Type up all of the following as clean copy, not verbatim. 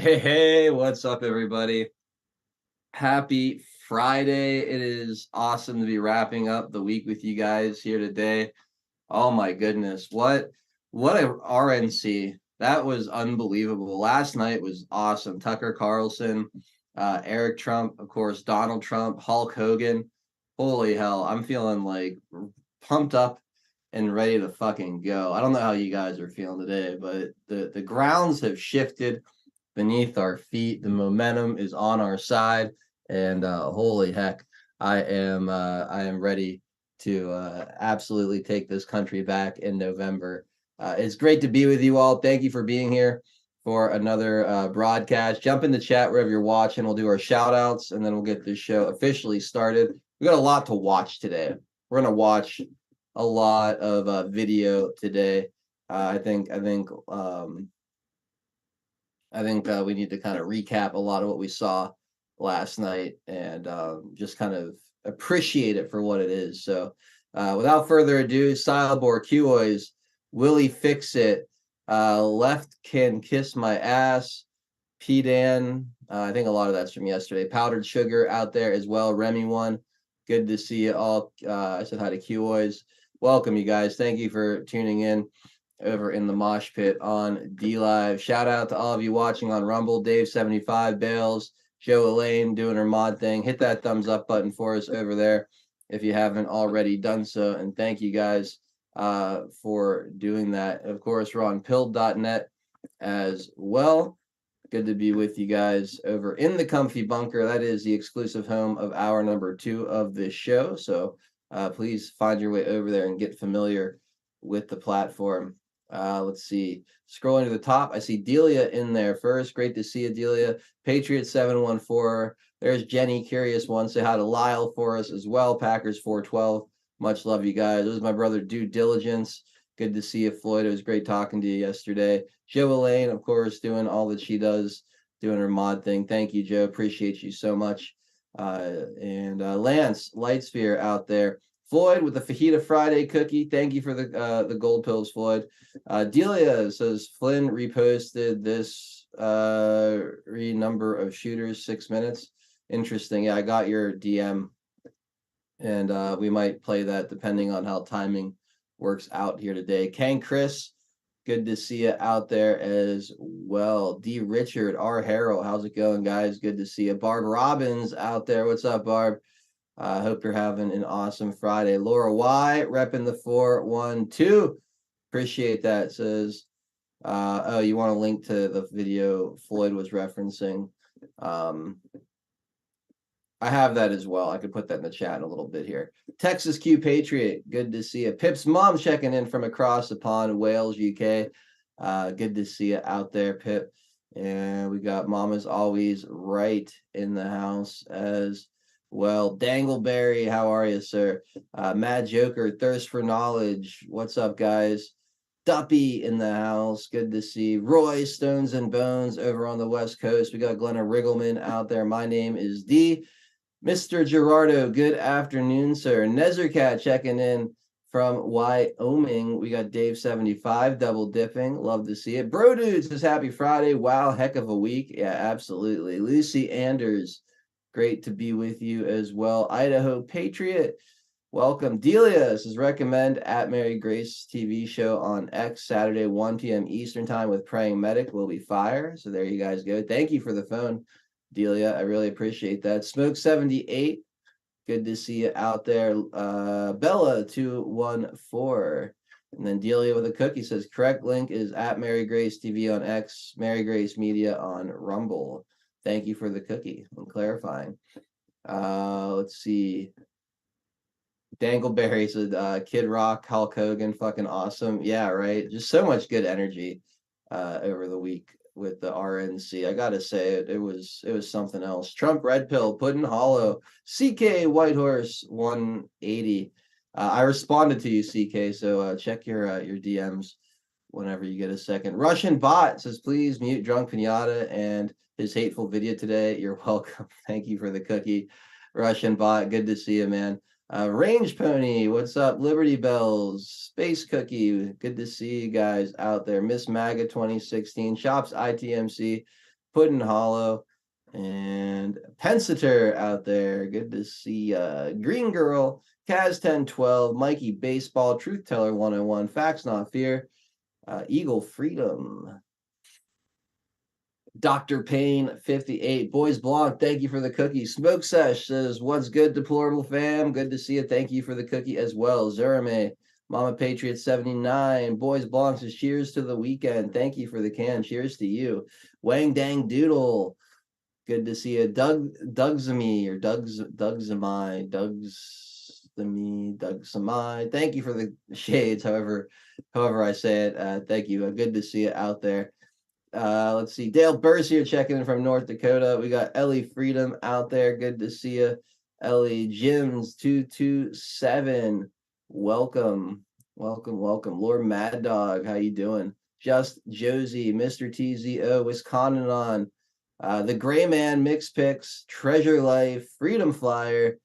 Hey, what's up, everybody? Happy Friday. It is awesome to be wrapping up the week with you guys here today. Oh my goodness. What a RNC. That was unbelievable. Last night was awesome. Tucker Carlson, Eric Trump, of course, Donald Trump, Hulk Hogan. Holy hell. I'm feeling like pumped up and ready to fucking go. I don't know how you guys are feeling today, but the grounds have shifted beneath our feet. The momentum is on our side, and holy heck, I am ready to absolutely take this country back in November. It's great to be with you all. Thank you for being here for another broadcast. Jump in the chat wherever you're watching. We'll do our shout outs and then we'll get this show officially started. We got a lot to watch today. We're going to watch a lot of video today. I think we need to kind of recap a lot of what we saw last night and just kind of appreciate it for what it is. So, without further ado, Stylebor Qoys, Willie Fix It, Left Can Kiss My Ass, P Dan. I think a lot of that's from yesterday. Powdered Sugar out there as well. Remy one. Good to see you all. I said hi to Qoys. Welcome, you guys. Thank you for tuning in over in the mosh pit on D Live. Shout out to all of you watching on Rumble. Dave75, Bales, Joe Elaine doing her mod thing. Hit that thumbs up button for us over there if you haven't already done so. And thank you guys for doing that. Of course, we're on pilled.net as well. Good to be with you guys over in the comfy bunker. That is the exclusive home of hour number 2 of this show. So please find your way over there and get familiar with the platform. Let's see. Scrolling to the top, I see Delia in there first. Great to see you, Delia. Patriot 714. There's Jenny, Curious One. Say hi to Lyle for us as well. Packers 412. Much love, you guys. This is my brother, Due Diligence. Good to see you, Floyd. It was great talking to you yesterday. Joe Elaine, of course, doing all that she does, doing her mod thing. Thank you, Joe. Appreciate you so much. And Lance Lightsphere out there. Floyd with the Fajita Friday cookie. Thank you for the gold pills, Floyd. Delia says Flynn reposted this number of shooters 6 minutes. Interesting. Yeah, I got your DM, and we might play that depending on how timing works out here today. Kang Chris, good to see you out there as well. D Richard, R Harrell, how's it going, guys? Good to see you. Barb Robbins out there. What's up, Barb? I hope you're having an awesome Friday. Laura Y, repping the 412. Appreciate that. Says, oh, you want a link to the video Floyd was referencing? I have that as well. I could put that in the chat in a little bit here. Texas Q Patriot, good to see you. Pip's mom checking in from across the pond, Wales, UK. Good to see you out there, Pip. And we got Mama's Always Right in the house as well. Dangleberry, how are you, sir? Mad Joker, Thirst for Knowledge. What's up, guys? Duppy in the house. Good to see Roy Stones and Bones over on the West Coast. We got Glenna Riggleman out there. My name is D. Mr. Gerardo, good afternoon, sir. Nezercat checking in from Wyoming. We got Dave75 double dipping. Love to see it. Bro Dudes says happy Friday. Wow, heck of a week. Yeah, absolutely. Lucy Anders, great to be with you as well. Idaho Patriot, welcome. Delia says recommend at Mary Grace TV show on X Saturday 1 p.m. Eastern time with Praying Medic will be fire. So there you guys go. Thank you for the phone, Delia. I really appreciate that. Smoke 78, good to see you out there. Bella 214, and then Delia with a cookie says correct link is at Mary Grace TV on X, Mary Grace Media on Rumble. Thank you for the cookie and clarifying. Let's see. Dangleberry said Kid Rock, Hulk Hogan, fucking awesome. Yeah, right. Just so much good energy over the week with the RNC. I gotta say it was something else. Trump Red Pill, Puddin' Hollow, CK Whitehorse 180. I responded to you, CK. So check your DMs whenever you get a second. Russian Bot says please mute Drunk Pinata and his hateful video today. You're welcome. Thank you for the cookie, Russian Bot. Good to see you, man. Range Pony, what's up? Liberty Bells, Space Cookie, good to see you guys out there. Miss Maga 2016, Shops ITMC, Puddin Hollow, and Pensator out there. Good to see Green Girl, Kaz 1012, Mikey Baseball, Truth Teller 101, Facts Not Fear, Eagle Freedom, Dr. Payne 58, Boys Blanc, thank you for the cookie. Smoke Sesh says, what's good, Deplorable Fam? Good to see you. Thank you for the cookie as well. Zerame, Mama Patriot 79, Boys Blanc says, cheers to the weekend. Thank you for the can. Cheers to you. Wang Dang Doodle, good to see you. Dougsamai or Dougsamai. Thank you for the shades, however I say it. Thank you. Good to see you out there. Let's see. Dale Burse here checking in from North Dakota. We got Ellie Freedom out there. Good to see you. Ellie Jims 227. Welcome. Lord Mad Dog, how you doing? Just Josie, Mr. TZO, Wisconsin on. The Gray Man, Mix Picks, Treasure Life, Freedom Flyer,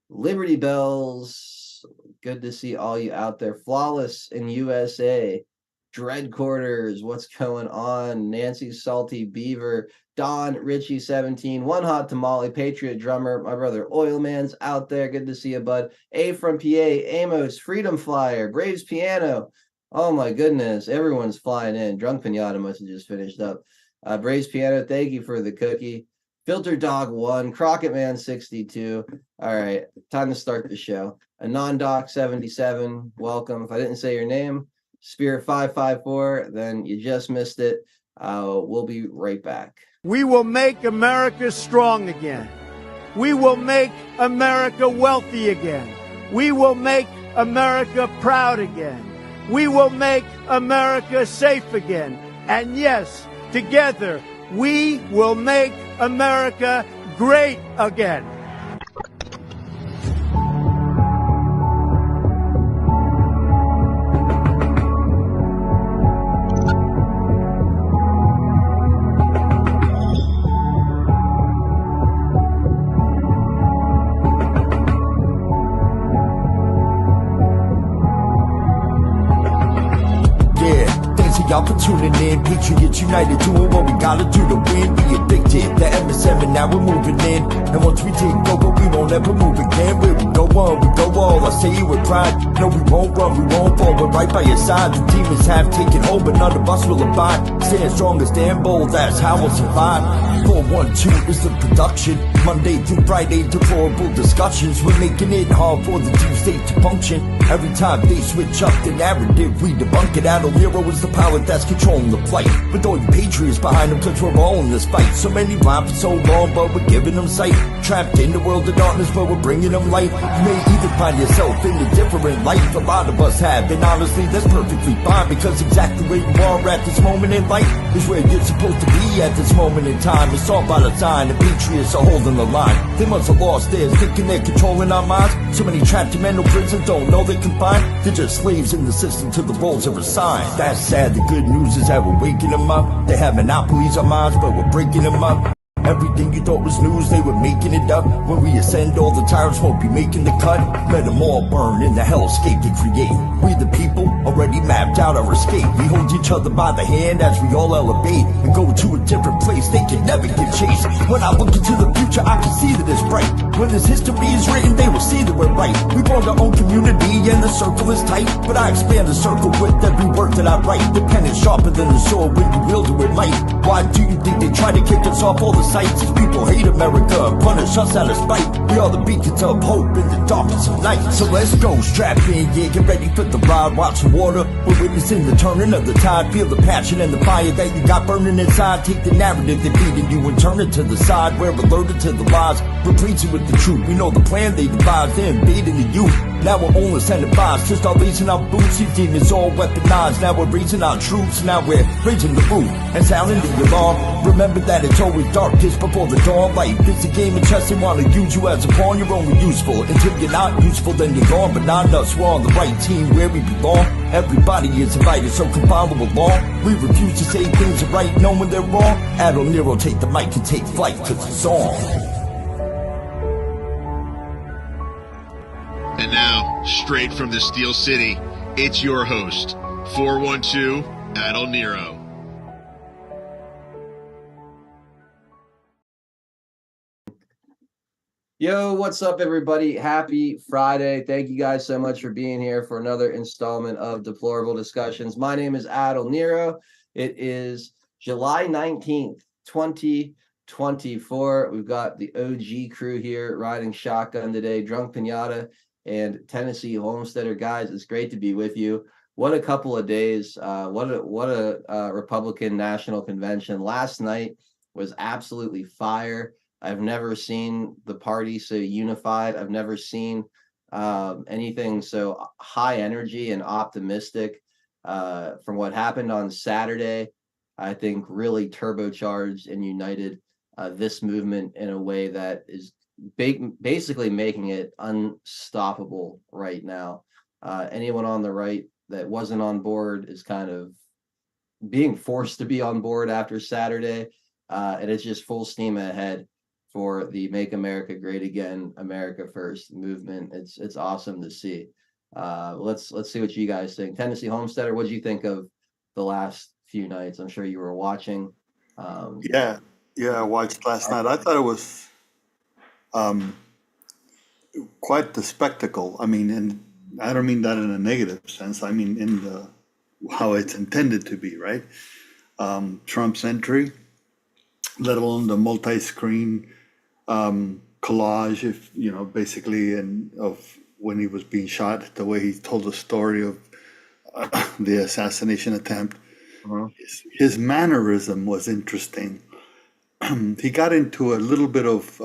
Liberty Bells. Good to see all you out there. Flawless in USA. Dread Quarters, what's going on? Nancy Salty Beaver, Don Richie 17, One Hot Tamale, Patriot Drummer, my brother Oilman's out there. Good to see you, bud. A from PA, Amos, Freedom Flyer, Braves Piano. Oh my goodness, everyone's flying in. Drunk Pinata must have just finished up. Braves Piano, thank you for the cookie. Filter Dog 1, Crockett Man 62. All right, time to start the show. Anon Doc 77, welcome. If I didn't say your name, Spirit 554, then you just missed it. We'll be right back. We will make America strong again. We will make America wealthy again. We will make America proud again. We will make America safe again. And yes, together, we will make America great again. Y'all for tuning in, Patriots United, doing what we gotta do to win. Be addicted, the MSM, and now we're moving in. And once we take over, we won't ever move again. Where we go on, we go all. I say it with pride. No, we won't run, we won't fall. We're right by your side. The demons have taken hold, but none of us will abide. Stand strong and stand bold, that's how we'll survive. 412 is the production. Monday through Friday, deplorable discussions. We're making it hard for the two state to function. Every time they switch up the narrative, we debunk it. Adol Nero is the power that's controlling the plight. With all you patriots behind them, cause we're all in this fight. So many rhyme for so long, but we're giving them sight. Trapped in the world of darkness, but we're bringing them light. You may either find yourself in a different life. A lot of us have, and honestly, that's perfectly fine. Because exactly where you are at this moment in life is where you're supposed to be at this moment in time. It's all by design, the patriots are holding the line. They must have lost theirs, thinking they're controlling our minds. So many trapped in mental prisons don't know they're confined. They're just slaves in the system till the roles are assigned. That's sad, the good news is that we're waking them up. They have monopolies on minds, but we're breaking them up. Everything you thought was news, they were making it up. When we ascend, all the tyrants won't be making the cut. Let them all burn in the hellscape they create. We the people already mapped out our escape. We hold each other by the hand as we all elevate and go to a different place. They can never get chased. When I look into the future, I can see that it's bright. When this history is written, they will see that we're right. We formed our own community and the circle is tight. But I expand the circle with every word that I write. The pen is sharper than the sword when you wield it with might. Why do you think they try to kick us off all the sites? These people hate America and punish us out of spite. We are the beacons of hope in the darkness of night. So let's go, strap in, yeah, get ready for the ride. Watch the water, we're witnessing the turning of the tide. Feel the passion and the fire that you got burning inside. Take the narrative they're feeding you and turn it to the side. We're alerted to the lies, replacing with the truth. We know the plan they devised, they're invading the youth. Now we're homeless and advised to start raising our boots. These demons all weaponized. Now we're raising our troops. Now we're raising the roof and sounding the alarm. Remember that it's always darkest before the dawn. Life is a game of chess. They want to use you as a pawn. You're only useful until you're not useful, then you're gone. But not us, we're on the right team where we belong. Everybody is invited, so come follow along. We refuse to say things are right knowing they're wrong. Adol Nero, take the mic and take flight, cause it's on. And now, straight from the Steel City, it's your host, 412 Adol Nero. Yo, what's up, everybody? Happy Friday. Thank you guys so much for being here for another installment of Deplorable Discussions. My name is Adel Nero. It is July 19th, 2024. We've got the OG crew here riding shotgun today, Drunk Pinata and Tennessee Homesteader. Guys, it's great to be with you. What a couple of days. What a Republican National Convention. Last night was absolutely fire. I've never seen the party so unified. I've never seen anything so high energy and optimistic. From what happened on Saturday, I think really turbocharged and united this movement in a way that is basically making it unstoppable right now. Anyone on the right that wasn't on board is kind of being forced to be on board after Saturday, and it's just full steam ahead for the Make America Great Again, America First movement. It's awesome to see. Let's see what you guys think. Tennessee Homesteader, what did you think of the last few nights? I'm sure you were watching. Yeah, I watched last night. I thought it was um, quite the spectacle. I mean, and I don't mean that in a negative sense. I mean in the how it's intended to be, right? Trump's entry, let alone the multi-screen collage, if you know, basically, and of when he was being shot, the way he told the story of the assassination attempt. Uh-huh. His mannerism was interesting. He got into a little bit of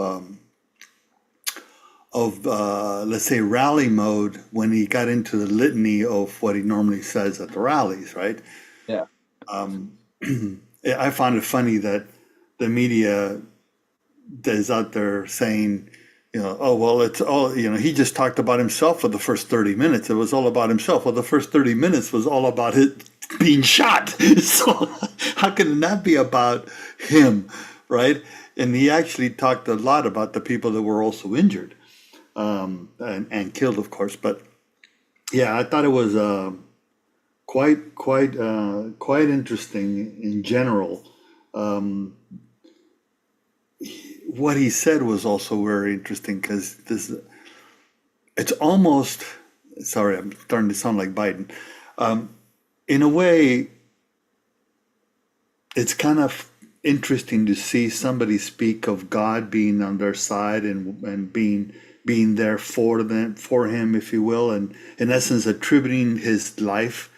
let's say rally mode when he got into the litany of what he normally says at the rallies, right? Yeah. I found it funny that the media is out there saying, you know, oh, well, it's all, you know, he just talked about himself for the first 30 minutes. It was all about himself. Well, the first 30 minutes was all about it being shot. So how can it not be about him, right? And he actually talked a lot about the people that were also injured and killed, of course. But yeah, I thought it was quite interesting in general. What he said was also very interesting because it's almost, sorry, I'm starting to sound like Biden. In a way, it's kind of interesting to see somebody speak of God being on their side and being there for him, if you will, and in essence attributing his life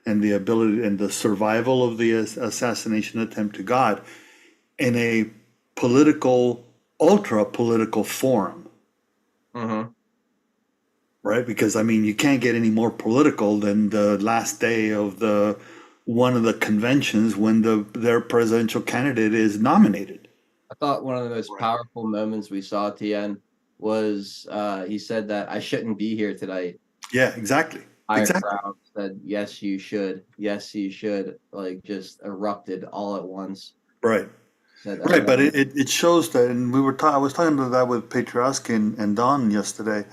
and the ability and the survival of the assassination attempt to God in a ultra political forum. Mm-hmm. Right? Because I mean, you can't get any more political than the last day of one of the conventions when their presidential candidate is nominated. I thought one of the most Right. powerful moments we saw at the end was he said that I shouldn't be here tonight. Yeah, exactly. Entire Exactly. crowd said, yes, you should. Yes, you should. Like just erupted all at once. Right. Said, Right, but it shows that, and I was talking about that with Patriarski and Don yesterday,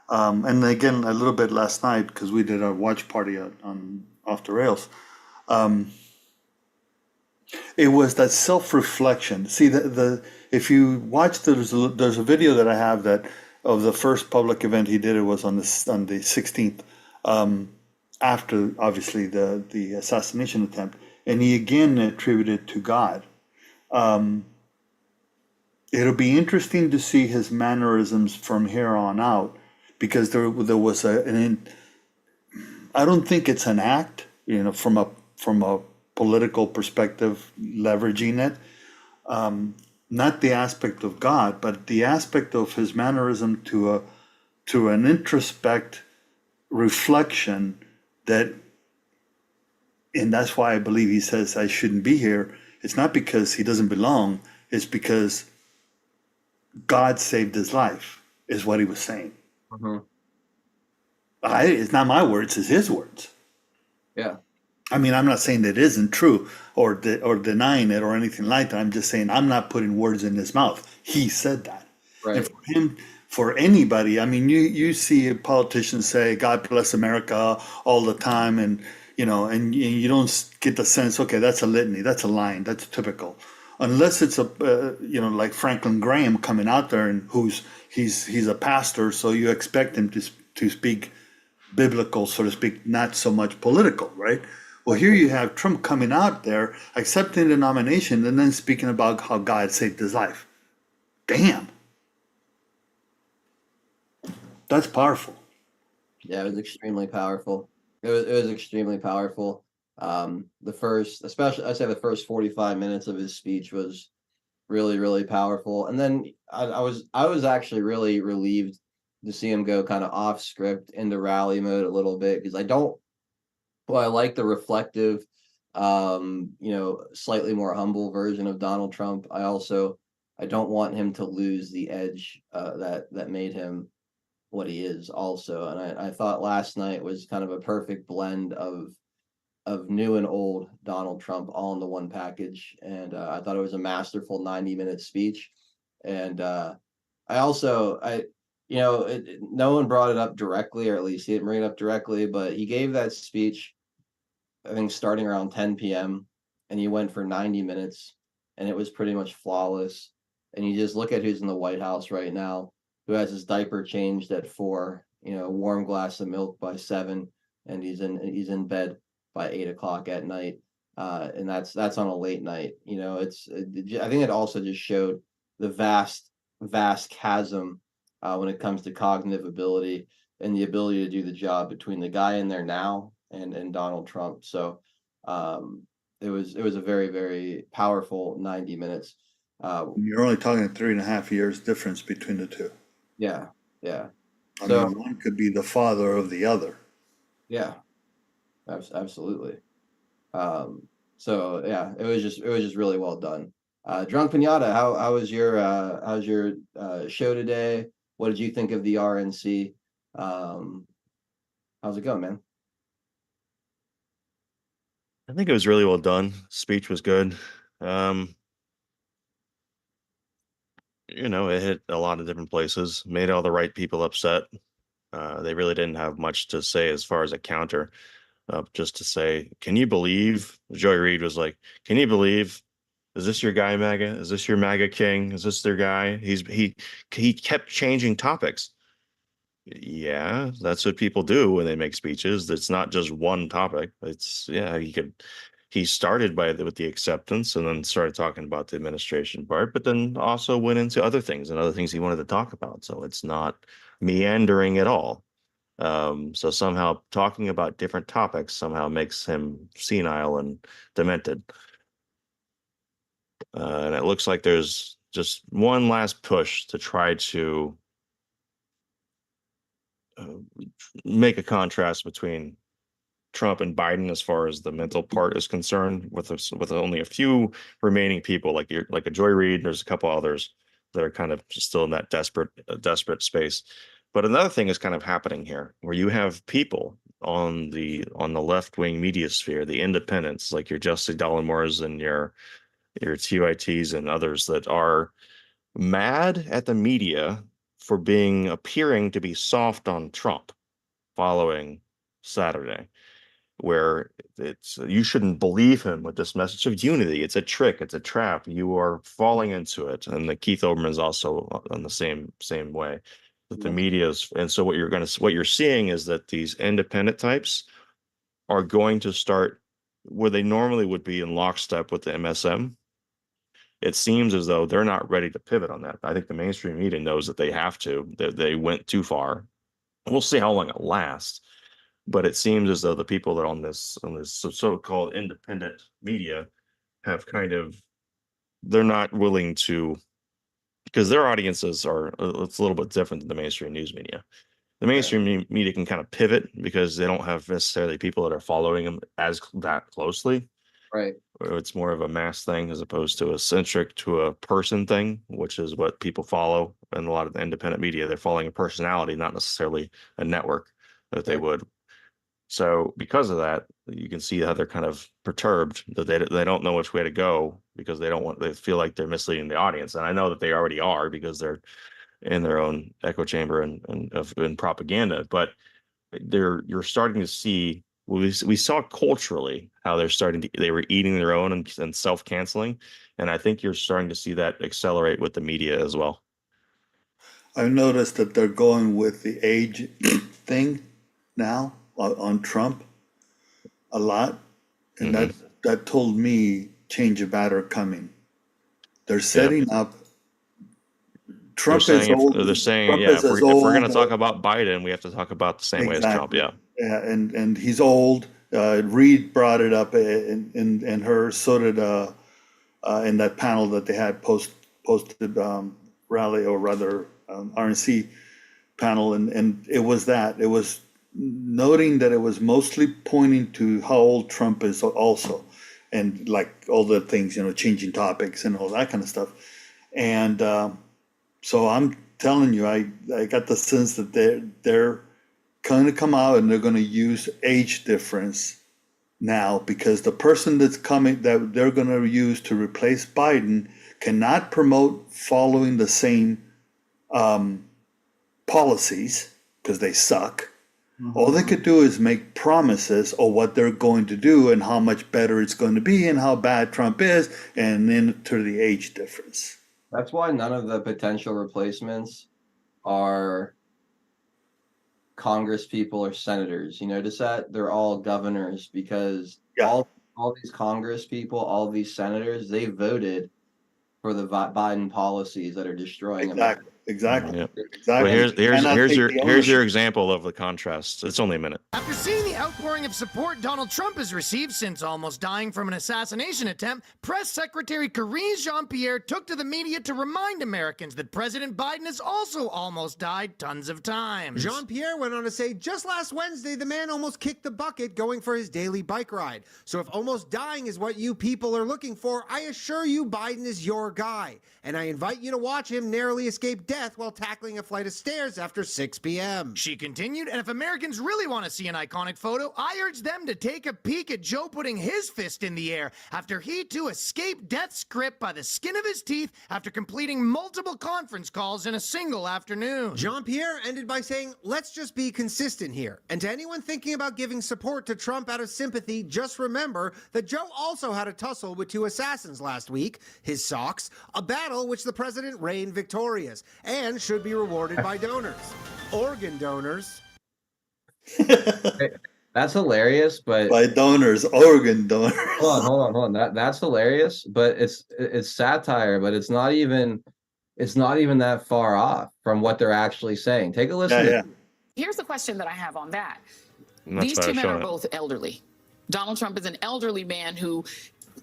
and again a little bit last night because we did a watch party on Off the Rails. It was that self-reflection. See, if you watch, there's a video that I have that of the first public event he did. It was on the 16th, after obviously the assassination attempt, and he again attributed to God. It'll be interesting to see his mannerisms from here on out, because there was I don't think it's an act, you know, from a political perspective, leveraging it. Not the aspect of God, but the aspect of his mannerism to an introspect reflection that, and that's why I believe he says I shouldn't be here. It's not because he doesn't belong. It's because God saved his life, is what he was saying. Mm-hmm. It's not my words; it's his words. Yeah. I mean, I'm not saying that it isn't true or denying it or anything like that. I'm just saying I'm not putting words in his mouth. He said that. Right. And for him, for anybody, I mean, you see politicians say "God bless America" all the time, and you know, and you don't get the sense, okay, that's a litany, that's a line, that's typical. unless it's a like Franklin Graham coming out there and he's a pastor, so you expect him to speak biblical, so to speak, not so much political, right? Well, here you have Trump coming out there, accepting the nomination, and then speaking about how God saved his life. Damn. That's powerful. Yeah, it was extremely powerful. It was extremely powerful. The first, especially, I say the first 45 minutes of his speech was really, really powerful. And then I was actually really relieved to see him go kind of off script into rally mode a little bit, because I like the reflective, slightly more humble version of Donald Trump. I don't want him to lose the edge that made him what he is also. And I thought last night was kind of a perfect blend of new and old Donald Trump all in the one package. And I thought it was a masterful 90-minute speech. And no one brought it up directly, or at least he didn't bring it up directly, but he gave that speech, I think, starting around 10 p.m. and he went for 90 minutes, and it was pretty much flawless. And you just look at who's in the White House right now, who has his diaper changed at 4, warm glass of milk by 7, and he's in bed by 8 o'clock at night. And that's on a late night. I think it also just showed the vast chasm when it comes to cognitive ability and the ability to do the job between the guy in there now and Donald Trump. So it was a very, very powerful 90 minutes. You're only talking 3.5 years difference between the two. Yeah, yeah. I So mean, one could be the father of the other. yeah, absolutely. So yeah, it was just really well done. Drunk Pinata, how's your show today? What did you think of the RNC? How's it going, man? I think it was really well done. Speech was good. It hit a lot of different places, made all the right people upset. They really didn't have much to say as far as a counter, just to say, can you believe? Joy Reid was like, can you believe? Is this your guy, MAGA? Is this your MAGA king? Is this their guy? He kept changing topics. Yeah, that's what people do when they make speeches. It's not just one topic. He started with the acceptance and then started talking about the administration part, but then also went into other things he wanted to talk about. So it's not meandering at all. So somehow talking about different topics somehow makes him senile and demented. And it looks like there's just one last push to try to make a contrast between Trump and Biden as far as the mental part is concerned, with only a few remaining people like a Joy Reid. There's a couple others that are kind of still in that desperate space. But another thing is kind of happening here, where you have people on the left-wing media sphere, the independents, like your Jesse Dollemores and your TYTs and others, that are mad at the media for appearing to be soft on Trump following Saturday, where you shouldn't believe him with this message of unity. It's a trick. It's a trap. You are falling into it. And the Keith Olbermann is also on the same way that the media's. And so what you're seeing is that these independent types are going to start where they normally would be in lockstep with the MSM. It seems as though they're not ready to pivot on that. I think the mainstream media knows that they have to, that they went too far. We'll see how long it lasts. But it seems as though the people that are on this so-called independent media have they're not willing to, because their audiences it's a little bit different than the mainstream news media. The mainstream media can kind of pivot because they don't have necessarily people that are following them that closely. Right. It's more of a mass thing as opposed to a centric to a person thing, which is what people follow. And a lot of the independent media, they're following a personality, not necessarily a network that they would. So because of that, you can see how they're kind of perturbed, that they don't know which way to go, because they feel like they're misleading the audience. And I know that they already are, because they're in their own echo chamber and propaganda. But you're starting to see we saw culturally how they were eating their own and self-canceling. And I think you're starting to see that accelerate with the media as well. I've noticed that they're going with the age thing now on Trump a lot, and that told me change of batter coming. They're setting up. Trump is old. They're saying, Trump yeah, is if as we're old going to talk about Biden, we have to talk about the same way as Trump. Yeah. Yeah, and he's old. Reed brought it up in her, so did in that panel that they had posted rally, or rather RNC panel, and it was noting that it was mostly pointing to how old Trump is also, and like all the things, changing topics and all that kind of stuff. And so I'm telling you, I got the sense that they're going to come out and they're going to use age difference now, because the person that's coming that they're going to use to replace Biden cannot promote following the same policies, because they suck. All they could do is make promises of what they're going to do and how much better it's going to be and how bad Trump is, and then to the age difference. That's why none of the potential replacements are Congress people or senators. You notice that? They're all governors, because all these Congress people, all these senators, they voted for the Biden policies that are destroying America. Exactly. Yep. Exactly. Well, here's your example of the contrast. It's only a minute. After seeing the outpouring of support Donald Trump has received since almost dying from an assassination attempt, Press Secretary Karine Jean-Pierre took to the media to remind Americans that President Biden has also almost died tons of times. Jean-Pierre went on to say, just last Wednesday, the man almost kicked the bucket going for his daily bike ride. So if almost dying is what you people are looking for, I assure you Biden is your guy. And I invite you to watch him narrowly escape death while tackling a flight of stairs after 6 p.m. She continued, and if Americans really want to see an iconic photo, I urge them to take a peek at Joe putting his fist in the air after he too escaped death's grip by the skin of his teeth after completing multiple conference calls in a single afternoon. Jean-Pierre ended by saying, let's just be consistent here. And to anyone thinking about giving support to Trump out of sympathy, just remember that Joe also had a tussle with 2 assassins last week, his socks, a battle which the president reigned victorious, and should be rewarded by donors. Organ donors. That's hilarious, but by donors, organ donors. Hold on. That's hilarious, but it's satire, but it's not even that far off from what they're actually saying. Take a listen. Here's the question that I have on that. And These two men are both elderly. Donald Trump is an elderly man who,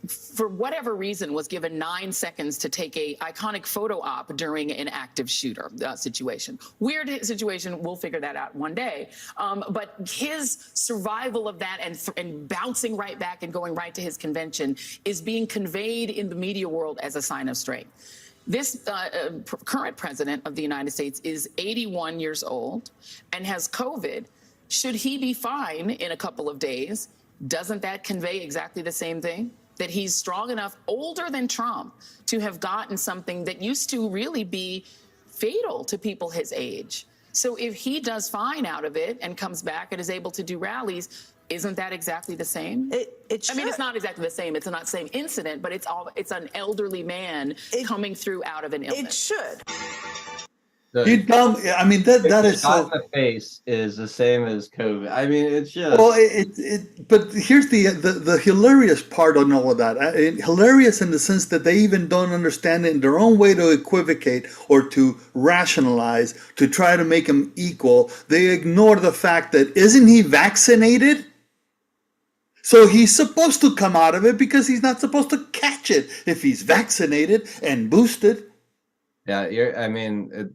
for whatever reason, was given 9 seconds to take a iconic photo op during an active shooter situation. Weird situation. We'll figure that out one day. But his survival of that and bouncing right back and going right to his convention is being conveyed in the media world as a sign of strength. This current president of the United States is 81 years old and has COVID. Should he be fine in a couple of days? Doesn't that convey exactly the same thing? That he's strong enough, older than Trump, to have gotten something that used to really be fatal to people his age. So if he does fine out of it and comes back and is able to do rallies, isn't that exactly the same? I mean, it's not exactly the same. It's not the same incident, but it's an elderly man coming through out of an illness. It should. You dumb. I mean, that is so. The face is the same as COVID. I mean, it's just. Well, but here's the hilarious part on all of that. Hilarious in the sense that they even don't understand it in their own way to equivocate or to rationalize to try to make him equal. They ignore the fact that isn't he vaccinated? So he's supposed to come out of it because he's not supposed to catch it if he's vaccinated and boosted. Yeah,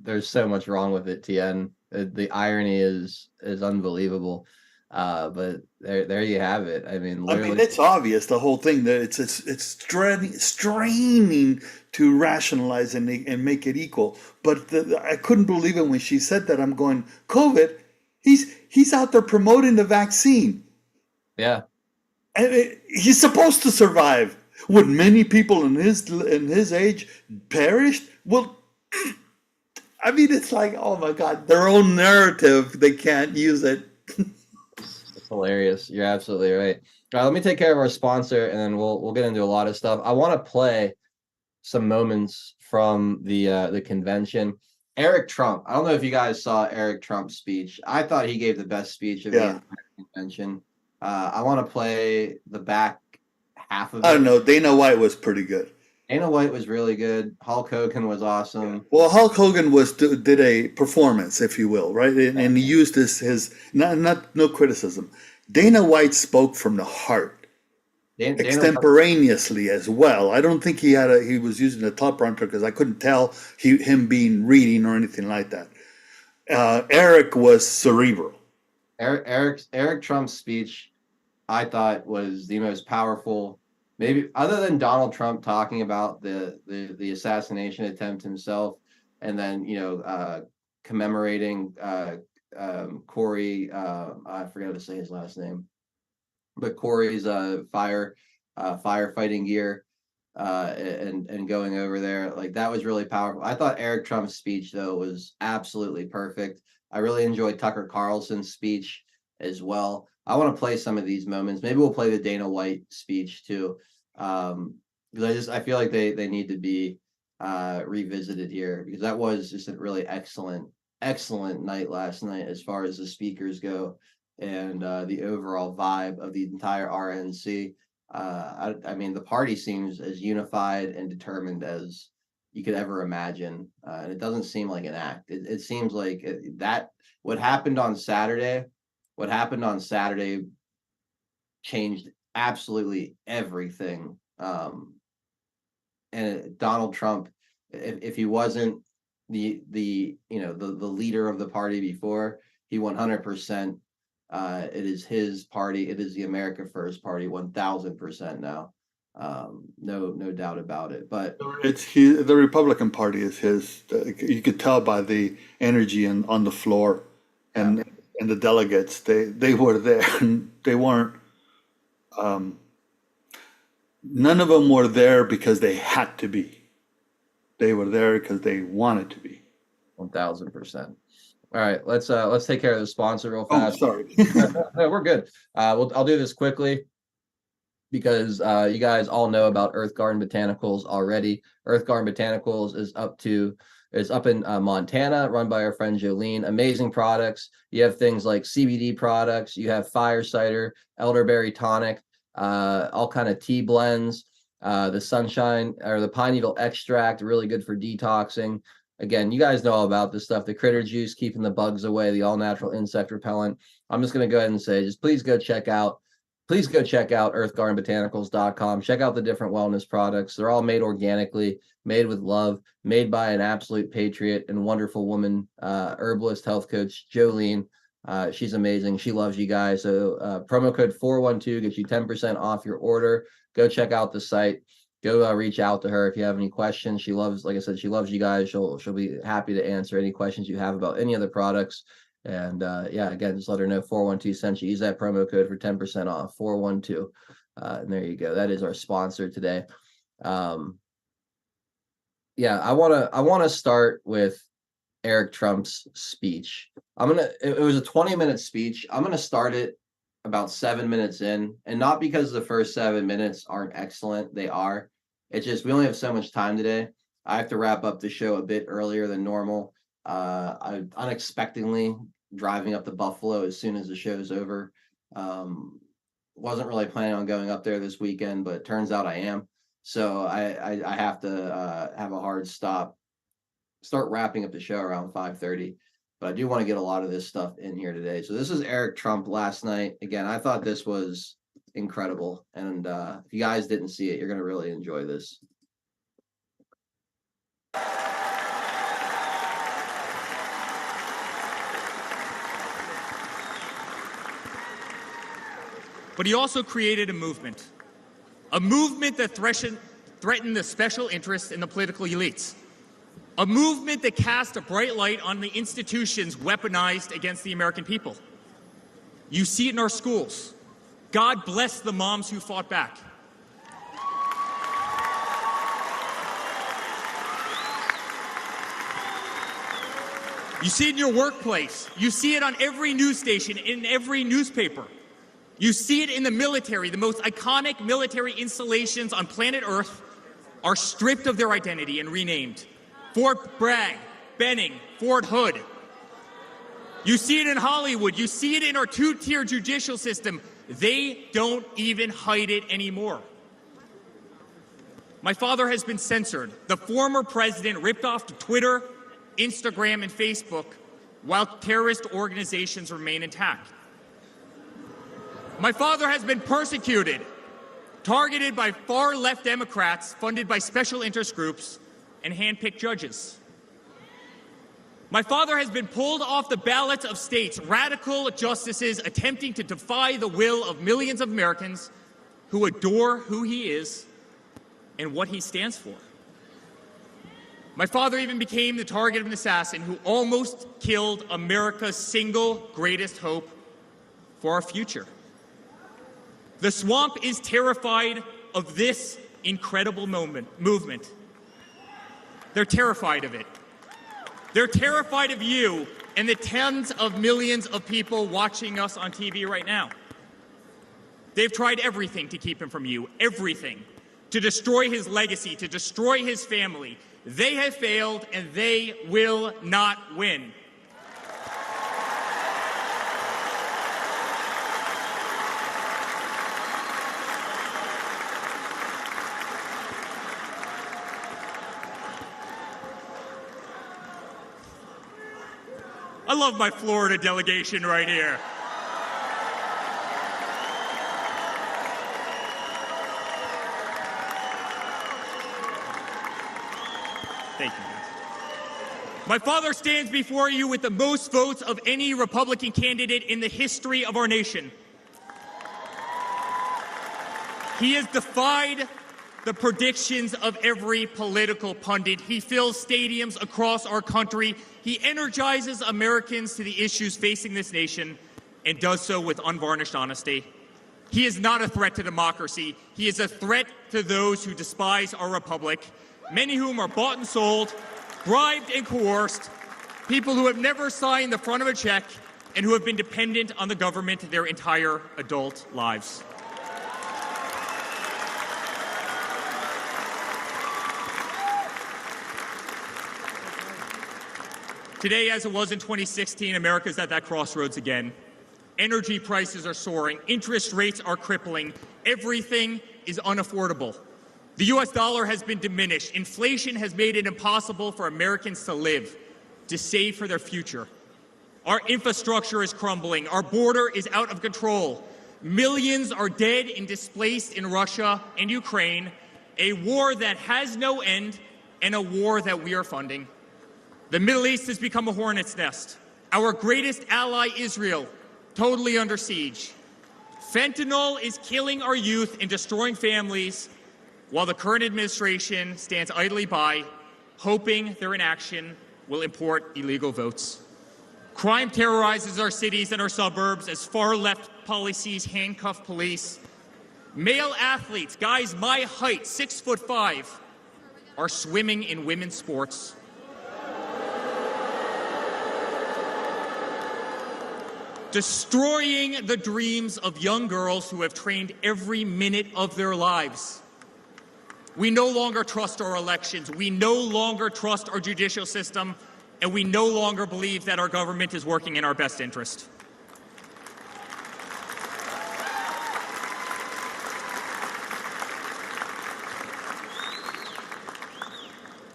there's so much wrong with it, TN. The irony is unbelievable. But there you have it. I mean, it's obvious, the whole thing, that it's straining to rationalize and make it equal. But I couldn't believe it when she said that. I'm going, COVID, he's out there promoting the vaccine. Yeah. And he's supposed to survive. Would many people in his age perished? Well, I mean, it's like, oh my God, their own narrative, they can't use it. hilarious. You're absolutely right. Let me take care of our sponsor, and then we'll get into a lot of stuff. I want to play some moments from the convention. Eric Trump. I don't know if you guys saw Eric Trump's speech. I thought he gave the best speech of the entire convention. I want to play the back half of it. I don't know. Dana White was pretty good. Dana White was really good. Hulk Hogan was awesome. Well, Hulk Hogan did a performance, if you will, right? And he used his no criticism. Dana White spoke from the heart, extemporaneously as well. I don't think he was using a teleprompter because I couldn't tell him being reading or anything like that. Eric was cerebral. Eric Trump's speech, I thought, was the most powerful. Maybe other than Donald Trump talking about the assassination attempt himself, and then commemorating Corey. I forgot to say his last name, but Corey's firefighting gear, and going over there, like, that was really powerful. I thought Eric Trump's speech, though, was absolutely perfect. I really enjoyed Tucker Carlson's speech as well. I want to play some of these moments. Maybe we'll play the Dana White speech too, because I feel like they need to be revisited here, because that was just a really excellent night last night as far as the speakers go, and the overall vibe of the entire RNC. I mean, the party seems as unified and determined as you could ever imagine, and it doesn't seem like an act. It seems like that what happened on Saturday. What happened on Saturday changed absolutely everything. And Donald Trump, if he wasn't the leader of the party before, he 100%. It is his party. It is the America First Party, 1000% now. No doubt about it. But the Republican Party is his. You could tell by the energy on the floor, and the delegates. They were there. They weren't. None of them were there because they had to be. They were there because they wanted to be. 1000%. All right, let's take care of the sponsor real Oh, fast. sorry. No, we're good. I'll do this quickly because you guys all know about Earth Garden Botanicals already. Earth Garden Botanicals is up in Montana, run by our friend Jolene. Amazing products. You have things like CBD products. You have fire cider, elderberry tonic, all kind of tea blends. The sunshine or the pine needle extract, really good for detoxing. Again, you guys know all about this stuff. The critter juice, keeping the bugs away, the all natural insect repellent. I'm just going to go ahead and say, just please go check out earthgardenbotanicals.com. Check out the different wellness products. They're all made organically, made with love, made by an absolute patriot and wonderful woman, herbalist, health coach, Jolene. She's amazing. She loves you guys. So promo code 412 gets you 10% off your order. Go check out the site. Go reach out to her if you have any questions. She loves, like I said, she loves you guys. She'll be happy to answer any questions you have about any of the products. And yeah, again, just let her know 412 sent you. Use that promo code for 10% off. 412. And there you go. That is our sponsor today. Yeah, I wanna start with Eric Trump's speech. It was a 20-minute speech. I'm gonna start it about 7 minutes in, and not because the first 7 minutes aren't excellent. They are. It's just we only have so much time today. I have to wrap up the show a bit earlier than normal. I unexpectedly driving up to Buffalo as soon as the show's over. Wasn't really planning on going up there this weekend, but it turns out I am. So I have to have a hard stop, start wrapping up the show around 5:30. But I do want to get a lot of this stuff in here today. So this is Eric Trump last night. Again, I thought this was incredible. And if you guys didn't see it, you're going to really enjoy this. But he also created a movement that threatened the special interests in the political elites, a movement that cast a bright light on the institutions weaponized against the American people. You see it in our schools. God bless the moms who fought back. You see it in your workplace. You see it on every news station, in every newspaper. You see it in the military. The most iconic military installations on planet Earth are stripped of their identity and renamed. Fort Bragg, Benning, Fort Hood. You see it in Hollywood. You see it in our two-tier judicial system. They don't even hide it anymore. My father has been censored. The former president ripped off to Twitter, Instagram, and Facebook while terrorist organizations remain intact. My father has been persecuted, targeted by far-left Democrats funded by special interest groups and hand-picked judges. My father has been pulled off the ballots of states, radical justices attempting to defy the will of millions of Americans who adore who he is and what he stands for. My father even became the target of an assassin who almost killed America's single greatest hope for our future. The swamp is terrified of this incredible movement. They're terrified of it. They're terrified of you and the tens of millions of people watching us on TV right now. They've tried everything to keep him from you, everything, to destroy his legacy, to destroy his family. They have failed, and they will not win. I love my Florida delegation right here. Thank you. My father stands before you with the most votes of any Republican candidate in the history of our nation. He has defied the predictions of every political pundit. He fills stadiums across our country. He energizes Americans to the issues facing this nation and does so with unvarnished honesty. He is not a threat to democracy. He is a threat to those who despise our republic, many whom are bought and sold, bribed and coerced, people who have never signed the front of a check and who have been dependent on the government their entire adult lives. Today, as it was in 2016, America's at that crossroads again. Energy prices are soaring. Interest rates are crippling. Everything is unaffordable. The U.S. dollar has been diminished. Inflation has made it impossible for Americans to live, to save for their future. Our infrastructure is crumbling. Our border is out of control. Millions are dead and displaced in Russia and Ukraine, a war that has no end and a war that we are funding. The Middle East has become a hornet's nest. Our greatest ally, Israel, totally under siege. Fentanyl is killing our youth and destroying families, while the current administration stands idly by, hoping their inaction will import illegal votes. Crime terrorizes our cities and our suburbs as far-left policies handcuff police. Male athletes, guys my height, 6'5", are swimming in women's sports. Destroying the dreams of young girls who have trained every minute of their lives. We no longer trust our elections. We no longer trust our judicial system, and we no longer believe that our government is working in our best interest.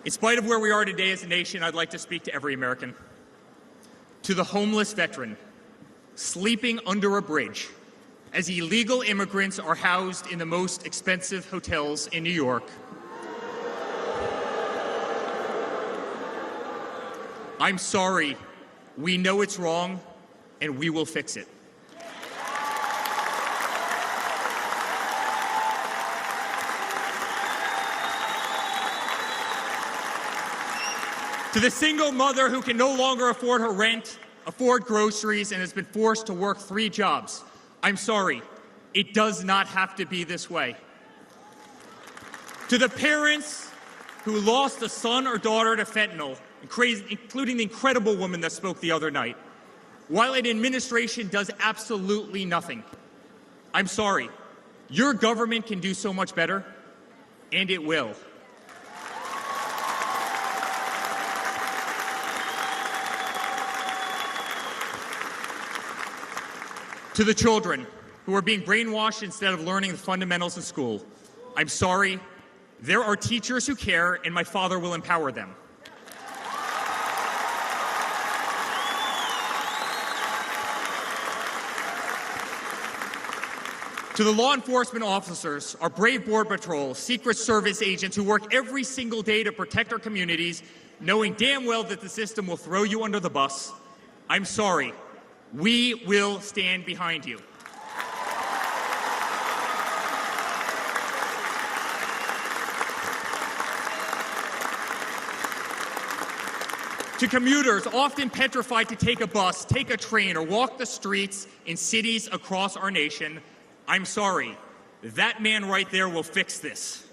In spite of where we are today as a nation, I'd like to speak to every American. To the homeless veteran sleeping under a bridge as illegal immigrants are housed in the most expensive hotels in New York. I'm sorry. We know it's wrong, and we will fix it. To the single mother who can no longer afford her rent, afford groceries, and has been forced to work 3 jobs, I'm sorry. It does not have to be this way. To the parents who lost a son or daughter to fentanyl, including the incredible woman that spoke the other night, while an administration does absolutely nothing. I'm sorry. Your government can do so much better, and it will. To the children who are being brainwashed instead of learning the fundamentals in school, I'm sorry. There are teachers who care, and my father will empower them. To the law enforcement officers, our brave Border Patrol, Secret Service agents who work every single day to protect our communities, knowing damn well that the system will throw you under the bus, I'm sorry. We will stand behind you. To commuters often petrified to take a bus, take a train, or walk the streets in cities across our nation, I'm sorry. That man right there will fix this.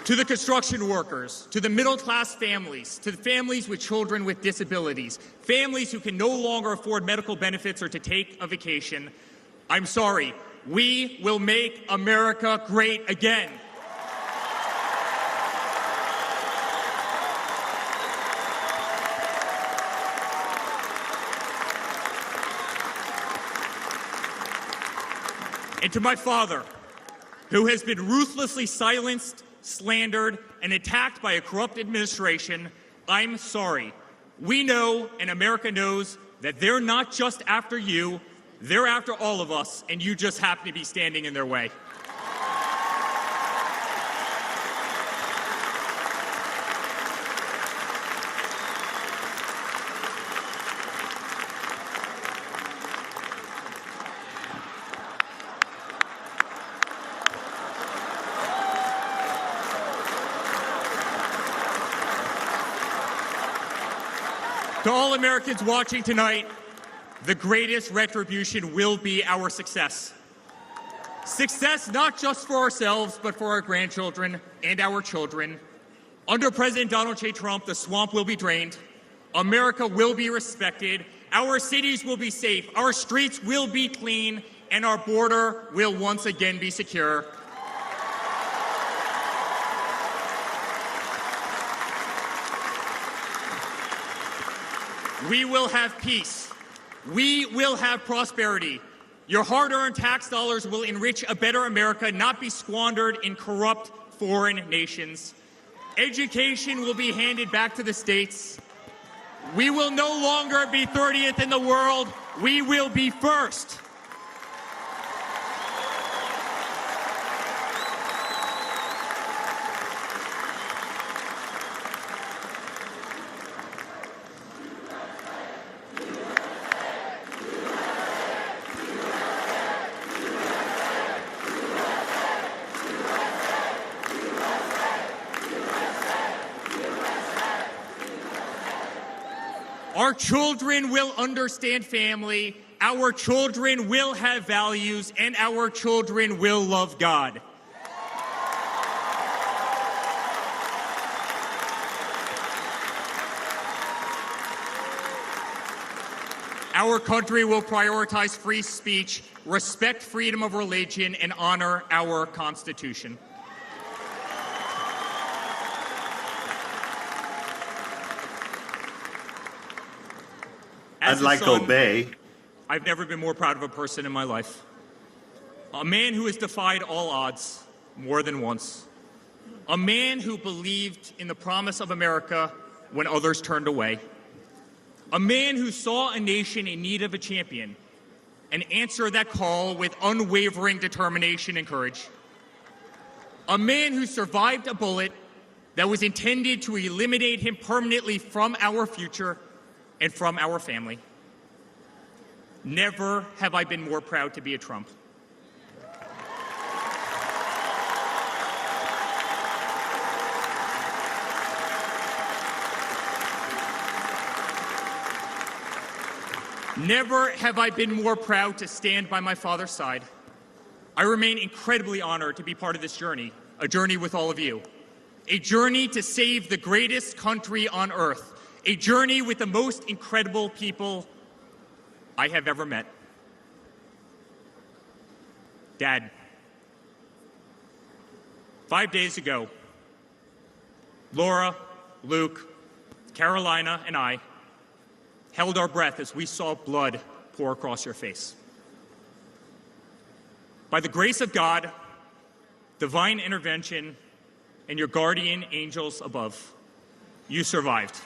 To the construction workers, to the middle-class families, to the families with children with disabilities, families who can no longer afford medical benefits or to take a vacation, I'm sorry. We will make America great again. And to my father, who has been ruthlessly silenced, slandered, and attacked by a corrupt administration, I'm sorry. We know, and America knows, that they're not just after you, they're after all of us, and you just happen to be standing in their way. To all Americans watching tonight, the greatest retribution will be our success. Success not just for ourselves, but for our grandchildren and our children. Under President Donald J. Trump, the swamp will be drained. America will be respected. Our cities will be safe. Our streets will be clean. And our border will once again be secure. We will have peace. We will have prosperity. Your hard-earned tax dollars will enrich a better America, not be squandered in corrupt foreign nations. Education will be handed back to the states. We will no longer be 30th in the world. We will be first. Our children will understand family, our children will have values, and our children will love God. Our country will prioritize free speech, respect freedom of religion, and honor our Constitution. I'd like to obey. I've never been more proud of a person in my life. A man who has defied all odds more than once. A man who believed in the promise of America when others turned away. A man who saw a nation in need of a champion and answered that call with unwavering determination and courage. A man who survived a bullet that was intended to eliminate him permanently from our future and from our family. Never have I been more proud to be a Trump. Never have I been more proud to stand by my father's side. I remain incredibly honored to be part of this journey, a journey with all of you. A journey to save the greatest country on earth, a journey with the most incredible people I have ever met. Dad, 5 days ago, Laura, Luke, Carolina, and I held our breath as we saw blood pour across your face. By the grace of God, divine intervention, and your guardian angels above, you survived.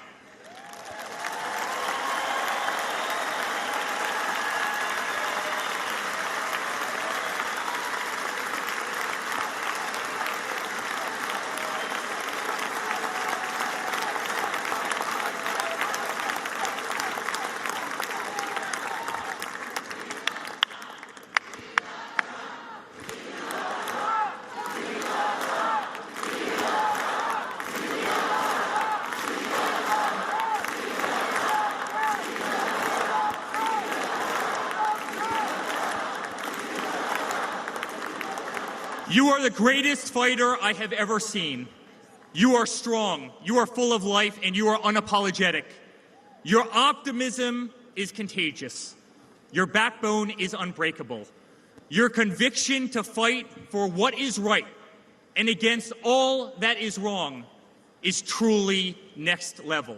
You are the greatest fighter I have ever seen. You are strong, you are full of life, and you are unapologetic. Your optimism is contagious. Your backbone is unbreakable. Your conviction to fight for what is right and against all that is wrong is truly next level.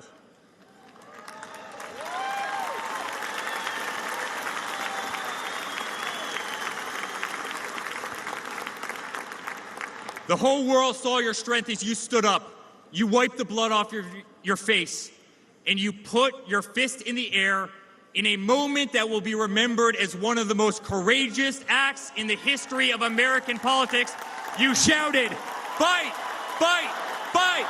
The whole world saw your strength as you stood up. You wiped the blood off your face, and you put your fist in the air in a moment that will be remembered as one of the most courageous acts in the history of American politics. You shouted, "Fight! Fight! Fight!"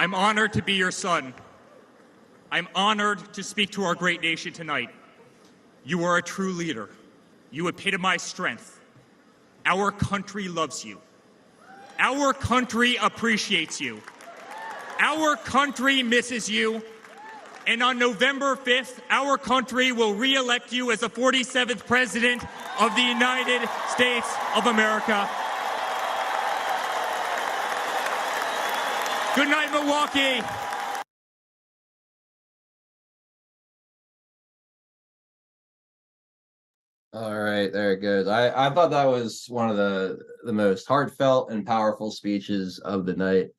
I'm honored to be your son. I'm honored to speak to our great nation tonight. You are a true leader. You epitomize strength. Our country loves you. Our country appreciates you. Our country misses you. And on November 5th, our country will re-elect you as the 47th President of the United States of America. Good night, Milwaukee. All right, there it goes. I thought that was one of the most heartfelt and powerful speeches of the night.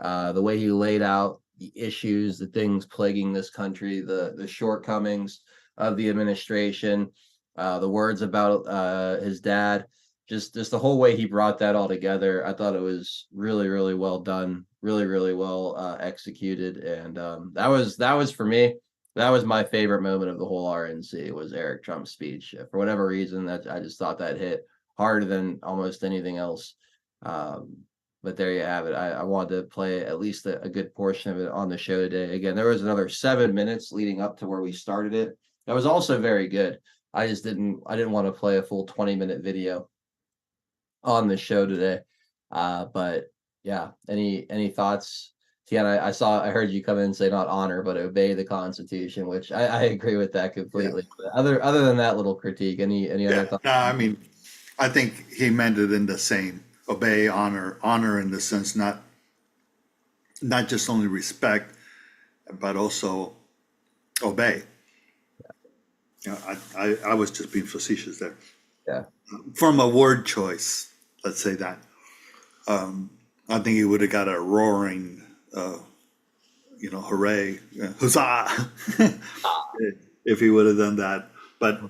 The way he laid out the issues, the things plaguing this country, the shortcomings of the administration, the words about his dad, just the whole way he brought that all together. I thought it was really, really well done, really, really well executed, and that was for me. That was my favorite moment of the whole RNC was Eric Trump's speech. For whatever reason, that I just thought that hit harder than almost anything else. But there you have it. I wanted to play at least a good portion of it on the show today. Again, there was another 7 minutes leading up to where we started it. That was also very good. I didn't want to play a full 20-minute video on the show today. But yeah, any thoughts? Tiana, I heard you come in and say not honor, but obey the Constitution, which I agree with that completely. Yeah. But other than that little critique, any other thoughts? No, I mean, I think he meant it in the same obey, honor in the sense not just only respect, but also obey. Yeah. I was just being facetious there. Yeah. From a word choice, let's say that. I think he would have got a roaring, hooray, huzzah, if he would have done that. But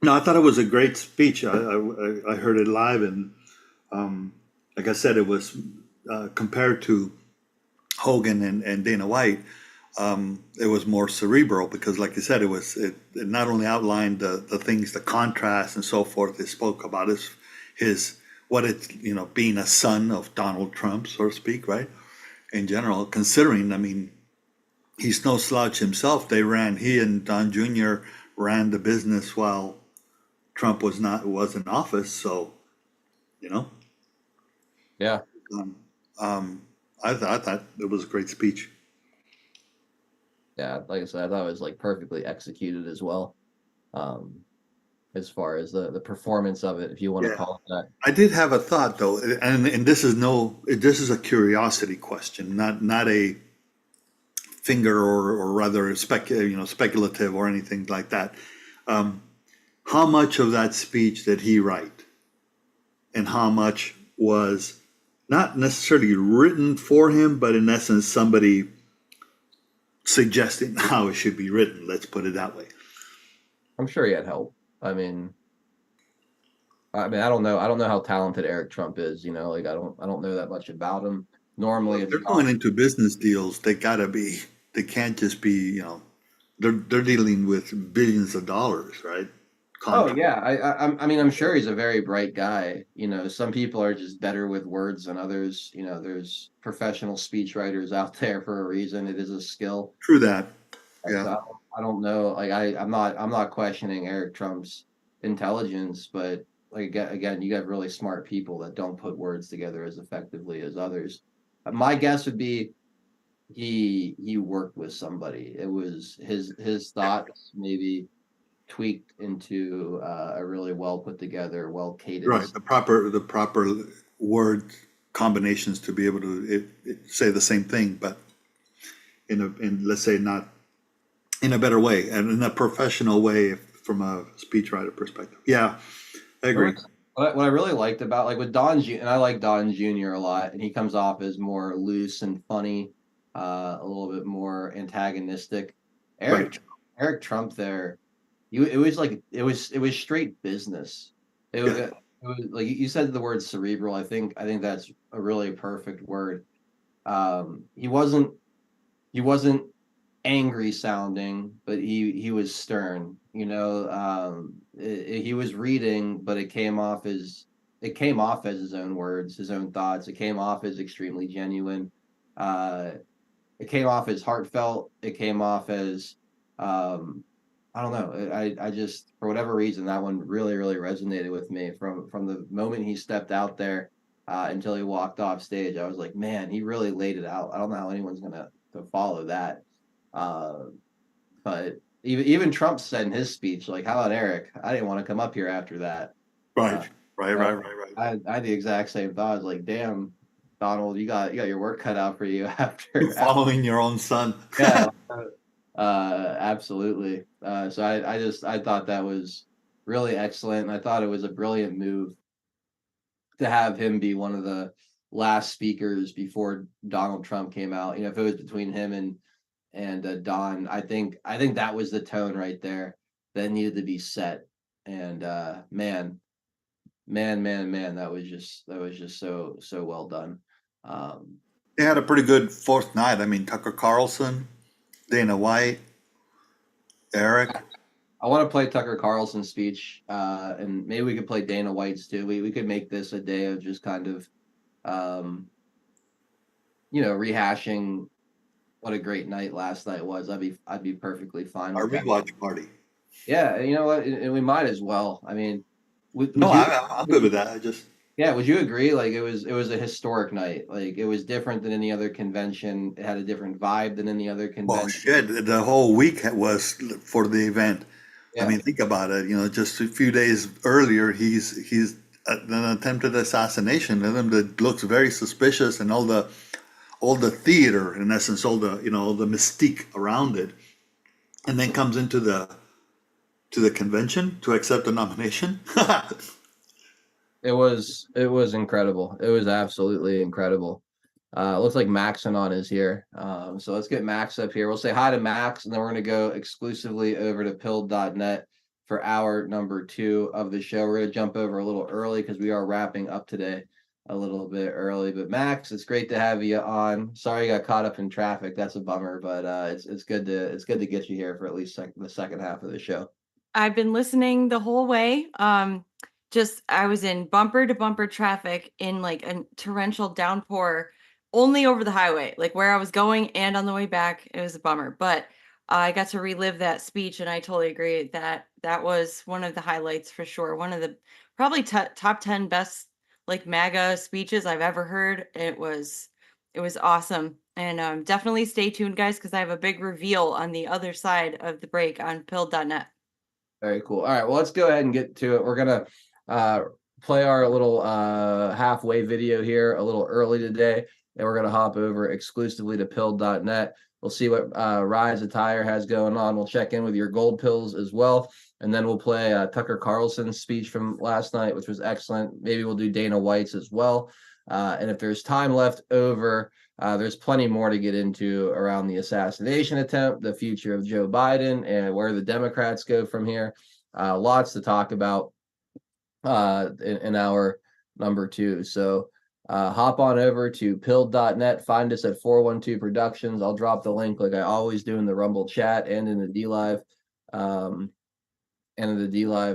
no, I thought it was a great speech. I heard it live, and like I said, it was compared to Hogan and Dana White. It was more cerebral because, like you said, it not only outlined the things, the contrast and so forth. It spoke about his being a son of Donald Trump, so to speak, right? In general, considering, I mean, he's no slouch himself. He and Don Jr. ran the business while Trump was in office. So, Yeah. I thought it was a great speech. Yeah, like I said, I thought it was like perfectly executed as well. Um, as far as the performance of it, if you want to Yeah. call it that. I did have a thought though, and this is a curiosity question, not a finger or rather speculative or anything like that. How much of that speech did he write, and how much was not necessarily written for him, but in essence somebody suggesting how it should be written? Let's put it that way. I'm sure he had help. I don't know. I don't know how talented Eric Trump is. Like I don't know that much about him. Normally, If they're going into business deals, they gotta be. They can't just be. They're dealing with billions of dollars, right? Oh yeah, I mean, I'm sure he's a very bright guy. Some people are just better with words than others. There's professional speech writers out there for a reason. It is a skill. True that. So Yeah. I don't know. Like I'm not questioning Eric Trump's intelligence, but like again, you got really smart people that don't put words together as effectively as others. My guess would be he worked with somebody. It was his thoughts maybe tweaked into a really well put together, well Right. cadenced. The proper word combinations to be able to say the same thing, but in let's say not in a better way and in a professional way from a speechwriter perspective. Yeah, I agree. What I really liked about like with and I like Don Jr. a lot, and he comes off as more loose and funny, a little bit more antagonistic. Eric Trump there, it was straight business. It was like you said the word cerebral. I think that's a really perfect word. He wasn't angry sounding, but he was stern. He was reading, but it came off as his own words, his own thoughts. It came off as extremely genuine. It came off as heartfelt. It came off as I don't know. I just for whatever reason that one really really resonated with me from the moment he stepped out there until he walked off stage. I was like, man, he really laid it out. I don't know how anyone's gonna to follow that. But even Trump said in his speech, like, "How about Eric? I didn't want to come up here after that." Right. I had the exact same thought. I was like, "Damn, Donald, you got your work cut out for you after Following your own son." Yeah, absolutely. So I thought that was really excellent. And I thought it was a brilliant move to have him be one of the last speakers before Donald Trump came out. If it was between him and Don, I think that was the tone right there that needed to be set. And man, that was just so well done. They had a pretty good fourth night. I mean, Tucker Carlson, Dana White, Eric. I want to play Tucker Carlson's speech, and maybe we could play Dana White's too. We could make this a day of just kind of, rehashing what a great night last night was. I'd be perfectly fine. Our rewatch party. Yeah, you know what? And we might as well. I mean, I'm good with that. Would you agree? Like it was a historic night. Like it was different than any other convention. It had a different vibe than any other convention. Well, shit, the whole week was for the event. Yeah. I mean, think about it. Just a few days earlier, he's an attempted assassination, and that looks very suspicious, and all the theater, in essence, all the the mystique around it, and then comes into the convention to accept the nomination. It was incredible. It was absolutely incredible. Looks like Maxanon is here. So let's get Max up here. We'll say hi to Max, and then we're going to go exclusively over to pilled.net for hour number 2 of the show. We're going to jump over a little early because we are wrapping up today a little bit early. But Max, it's great to have you on. Sorry you got caught up in traffic. That's a bummer, but it's good to get you here for at least the second half of the show. I've been listening the whole way. I was in bumper to bumper traffic in like a torrential downpour only over the highway, like where I was going and on the way back. It was a bummer, but I got to relive that speech, and I totally agree that was one of the highlights for sure. One of the probably top 10 best like MAGA speeches I've ever heard. It was it was awesome. And definitely stay tuned, guys, because I have a big reveal on the other side of the break on pilled.net. Very cool. All right, well, let's go ahead and get to it. We're gonna play our little halfway video here a little early today, and we're gonna hop over exclusively to pilled.net. We'll see what Rise Attire has going on. We'll check in with your gold pills as well, and then we'll play Tucker Carlson's speech from last night, which was excellent. Maybe we'll do Dana White's as well. And if there's time left over, there's plenty more to get into around the assassination attempt, the future of Joe Biden, and where the Democrats go from here. Lots to talk about in our number 2. So hop on over to pilled.net. Find us at 412 Productions. I'll drop the link like I always do in the Rumble chat and in the DLive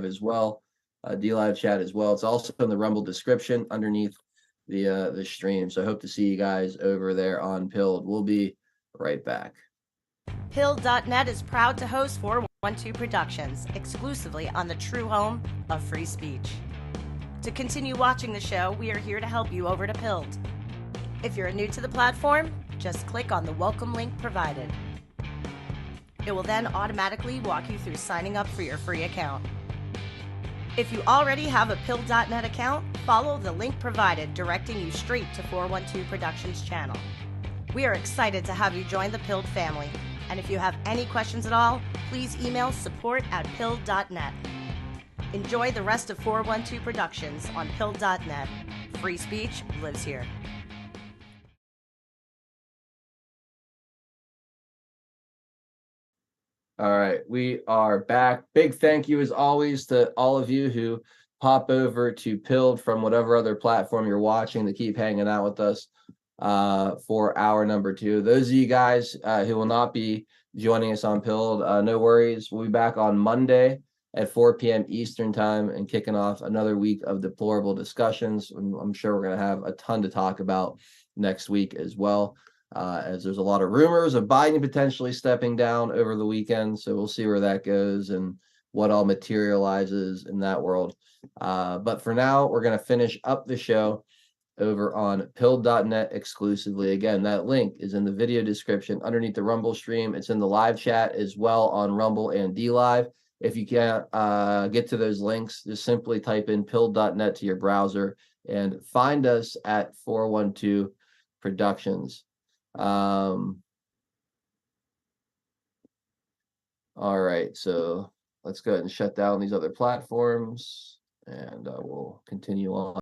as well. DLive chat as well. It's also in the Rumble description underneath the stream. So I hope to see you guys over there on Pilled. We'll be right back. Pilled.net is proud to host 412 Productions exclusively on the true home of free speech. To continue watching the show, we are here to help you over to Pilled. If you're new to the platform, just click on the welcome link provided. It will then automatically walk you through signing up for your free account. If you already have a Pilled.net account, follow the link provided directing you straight to 412 Productions channel. We are excited to have you join the Pilled family, and if you have any questions at all, please email support@pilled.net. Enjoy the rest of 412 Productions on Pilled.net. Free speech lives here. All right, we are back. Big thank you as always to all of you who pop over to Pilled from whatever other platform you're watching to keep hanging out with us for hour number 2. Those of you guys who will not be joining us on Pilled, no worries. We'll be back on Monday at 4 p.m. Eastern time and kicking off another week of deplorable discussions. I'm sure we're going to have a ton to talk about next week as well. As there's a lot of rumors of Biden potentially stepping down over the weekend. So we'll see where that goes and what all materializes in that world. But for now, we're going to finish up the show over on pilled.net exclusively. Again, that link is in the video description underneath the Rumble stream. It's in the live chat as well on Rumble and DLive. If you can't get to those links, just simply type in pilled.net to your browser and find us at 412 Productions. All right, so let's go ahead and shut down these other platforms and we'll continue on.